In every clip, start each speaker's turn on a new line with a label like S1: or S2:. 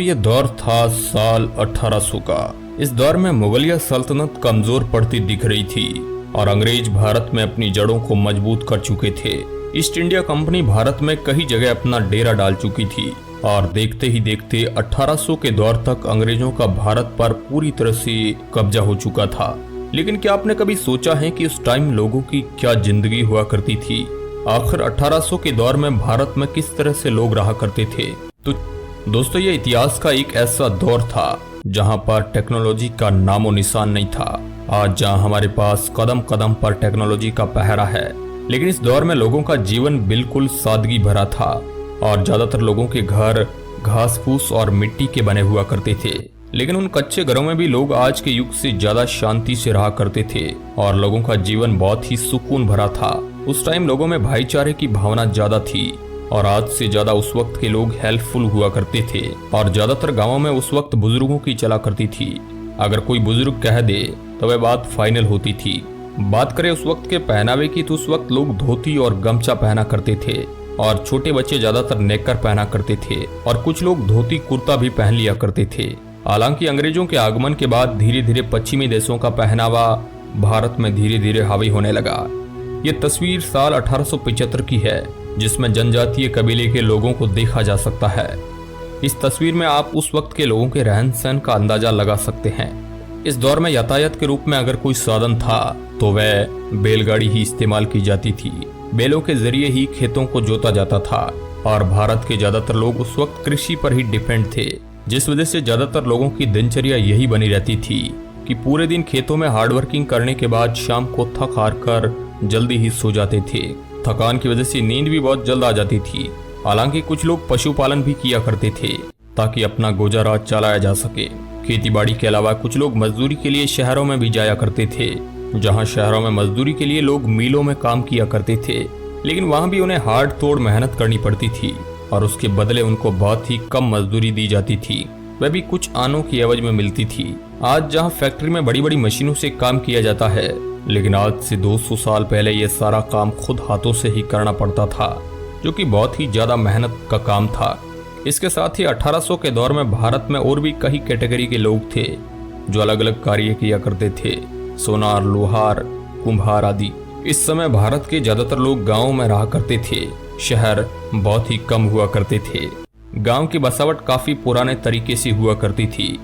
S1: ये दौर था साल 1800 का। इस दौर में मुगलिया सल्तनत कमजोर पड़ती दिख रही थी और अंग्रेज भारत में अपनी जड़ों को मजबूत कर चुके थे। ईस्ट इंडिया कंपनी भारत में कई जगह अपना डेरा डाल चुकी थी और देखते ही देखते 1800 के दौर तक अंग्रेजों का भारत पर पूरी तरह से कब्जा हो चुका था। लेकिन क्या आपने कभी सोचा है कि उस टाइम लोगों की क्या जिंदगी हुआ करती थी? आखिर 1800 के दौर में भारत में किस तरह से लोग रहा करते थे? तो दोस्तों, ये इतिहास का एक ऐसा दौर था जहां पर टेक्नोलॉजी का नामो निशान नहीं था। आज जहां हमारे पास कदम कदम पर टेक्नोलॉजी का पहरा है, लेकिन इस दौर में लोगों का जीवन बिल्कुल सादगी भरा था और ज्यादातर लोगों के घर घास फूस और मिट्टी के बने हुआ करते थे। लेकिन उन कच्चे घरों में भी लोग आज के युग से ज्यादा शांति से रहा करते थे और लोगों का जीवन बहुत ही सुकून भरा था। उस टाइम लोगों में भाईचारे की भावना ज्यादा थी और आज से ज्यादा उस वक्त के लोग हेल्पफुल हुआ करते थे और ज्यादातर गांवों में उस वक्त बुजुर्गों की चला करती थी। अगर कोई बुजुर्ग कह दे तो वह बात फाइनल होती थी। बात करें उस वक्त के पहनावे की तो उस वक्त लोग धोती और गमछा पहना करते थे और छोटे बच्चे ज्यादातर नेकर पहना करते थे और कुछ लोग धोती कुर्ता भी पहन लिया करते थे। हालांकि अंग्रेजों के आगमन के बाद धीरे धीरे पश्चिमी देशों का पहनावा भारत में धीरे धीरे हावी होने लगा। ये तस्वीर साल 1875 की है जिसमें जनजातीय कबीले के लोगों को देखा जा सकता है। इस तस्वीर में आप उस वक्त के लोगों के रहन सहन का अंदाजा लगा सकते हैं। इस दौर में यातायात के रूप में अगर कोई साधन था तो वह बैलगाड़ी ही इस्तेमाल की जाती थी। बैलों के जरिए ही खेतों को जोता जाता था और भारत के ज्यादातर लोग उस वक्त कृषि पर ही डिपेंड थे, जिस वजह से ज्यादातर लोगों की दिनचर्या यही बनी रहती थी कि पूरे दिन खेतों में हार्डवर्किंग करने के बाद शाम को थक हार कर जल्दी ही सो जाते थे। थकान की वजह से नींद भी बहुत जल्द आ जाती थी। हालांकि कुछ लोग पशुपालन भी किया करते थे ताकि अपना गुजारा चलाया जा सके। खेती बाड़ी के अलावा कुछ लोग मजदूरी के लिए शहरों में भी जाया करते थे, जहां शहरों में मजदूरी के लिए लोग मिलों में काम किया करते थे। लेकिन वहां भी उन्हें हार्ड तोड़ मेहनत करनी पड़ती थी और उसके बदले उनको बहुत ही कम मजदूरी दी जाती थी, वह भी कुछ आनों की एवज में मिलती थी। आज जहाँ फैक्ट्री में बड़ी बड़ी मशीनों से काम किया जाता है, लेकिन आज से 200 साल पहले ये सारा काम खुद हाथों से ही करना पड़ता था, जो कि बहुत ही ज्यादा मेहनत का काम था। इसके साथ ही 1800 के दौर में भारत में और भी कई कैटेगरी के लोग थे जो अलग अलग कार्य किया करते थे, सोनार, लोहार, कुम्हार आदि। इस समय भारत के ज्यादातर लोग गाँव में रहा करते थे, शहर बहुत ही कम हुआ करते थे। गाँव की बसावट काफी पुराने तरीके से हुआ करती थी।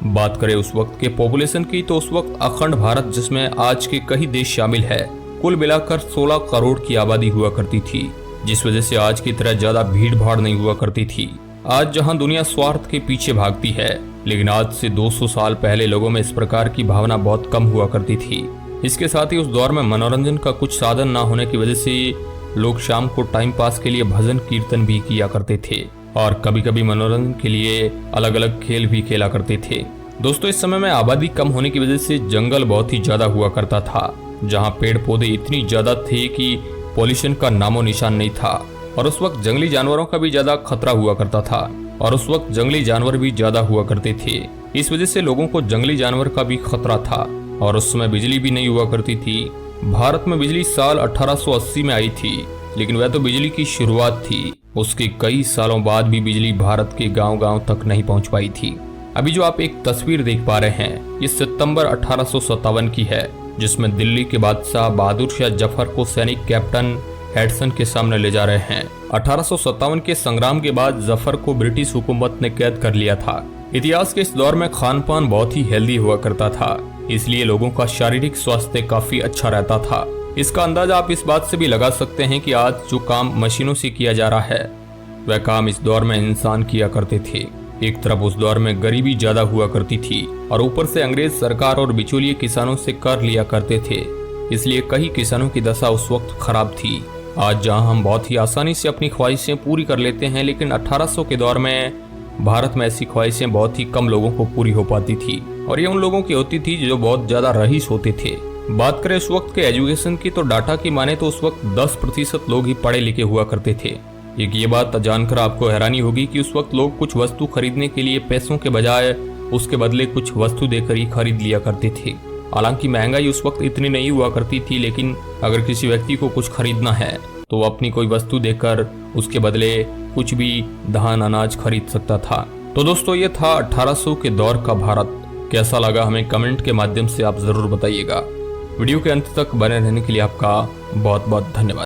S1: बात करें उस वक्त के पॉपुलेशन की तो उस वक्त अखंड भारत, जिसमें आज के कई देश शामिल है, कुल मिलाकर 16 करोड़ की आबादी हुआ करती थी, जिस वजह से आज की तरह ज्यादा भीड़ भाड़ नहीं हुआ करती थी। आज जहां दुनिया स्वार्थ के पीछे भागती है, लेकिन आज से 200 साल पहले लोगों में इस प्रकार की भावना बहुत कम हुआ करती थी। इसके साथ ही उस दौर में मनोरंजन का कुछ साधन न होने की वजह से लोग शाम को टाइम पास के लिए भजन कीर्तन भी किया करते थे और कभी कभी मनोरंजन के लिए अलग अलग खेल भी खेला करते थे। दोस्तों, इस समय में आबादी कम होने की वजह से जंगल बहुत ही ज्यादा हुआ करता था, जहां पेड़ पौधे इतनी ज्यादा थे कि पॉल्यूशन का नामो निशान नहीं था और उस वक्त जंगली जानवरों का भी ज्यादा खतरा हुआ करता था और उस वक्त जंगली जानवर भी ज्यादा हुआ करते थे। इस वजह से लोगों को जंगली जानवर का भी खतरा था और उस समय बिजली भी नहीं हुआ करती थी। भारत में बिजली साल 1880 में आई थी, लेकिन वह तो बिजली की शुरुआत थी। उसके कई सालों बाद भी बिजली भारत के गांव-गांव तक नहीं पहुंच पाई थी। अभी जो आप एक तस्वीर देख पा रहे हैं, ये सितंबर 1857 की है, जिसमें दिल्ली के बादशाह बहादुर शाह जफर को सैनिक कैप्टन हेडसन के सामने ले जा रहे हैं। 1857 के संग्राम के बाद जफर को ब्रिटिश हुकूमत ने कैद कर लिया था। इतिहास के इस दौर में खान पान बहुत ही हेल्दी हुआ करता था, इसलिए लोगों का शारीरिक स्वास्थ्य काफी अच्छा रहता था। इसका अंदाजा आप इस बात से भी लगा सकते हैं कि आज जो काम मशीनों से किया जा रहा है, वह काम इस दौर में इंसान किया करते थे। एक तरफ उस दौर में गरीबी ज्यादा हुआ करती थी और ऊपर से अंग्रेज सरकार और बिचौलिए किसानों से कर लिया करते थे, इसलिए कई किसानों की दशा उस वक्त खराब थी। आज जहां हम बहुत ही आसानी से अपनी ख्वाहिशें पूरी कर लेते हैं, लेकिन 1800 के दौर में भारत में ऐसी ख्वाहिशें बहुत ही कम लोगों को पूरी हो पाती थी और ये उन लोगों की होती थी जो बहुत ज्यादा रईस होते थे। बात करें उस वक्त के एजुकेशन की तो डाटा की माने तो उस वक्त 10% लोग ही पढ़े लिखे हुआ करते थे। एक ये बात जानकर आपको हैरानी होगी कि उस वक्त लोग कुछ वस्तु खरीदने के लिए पैसों के बजाय उसके बदले कुछ वस्तु देकर ही खरीद लिया करते थे। हालांकि महंगाई उस वक्त इतनी नहीं हुआ करती थी, लेकिन अगर किसी व्यक्ति को कुछ खरीदना है तो वो अपनी कोई वस्तु देकर उसके बदले कुछ भी धान अनाज खरीद सकता था। तो दोस्तों ये था 1800 के दौर का भारत। कैसा लगा हमें कमेंट के माध्यम से आप जरूर बताइएगा। वीडियो के अंत तक बने रहने के लिए आपका बहुत बहुत धन्यवाद।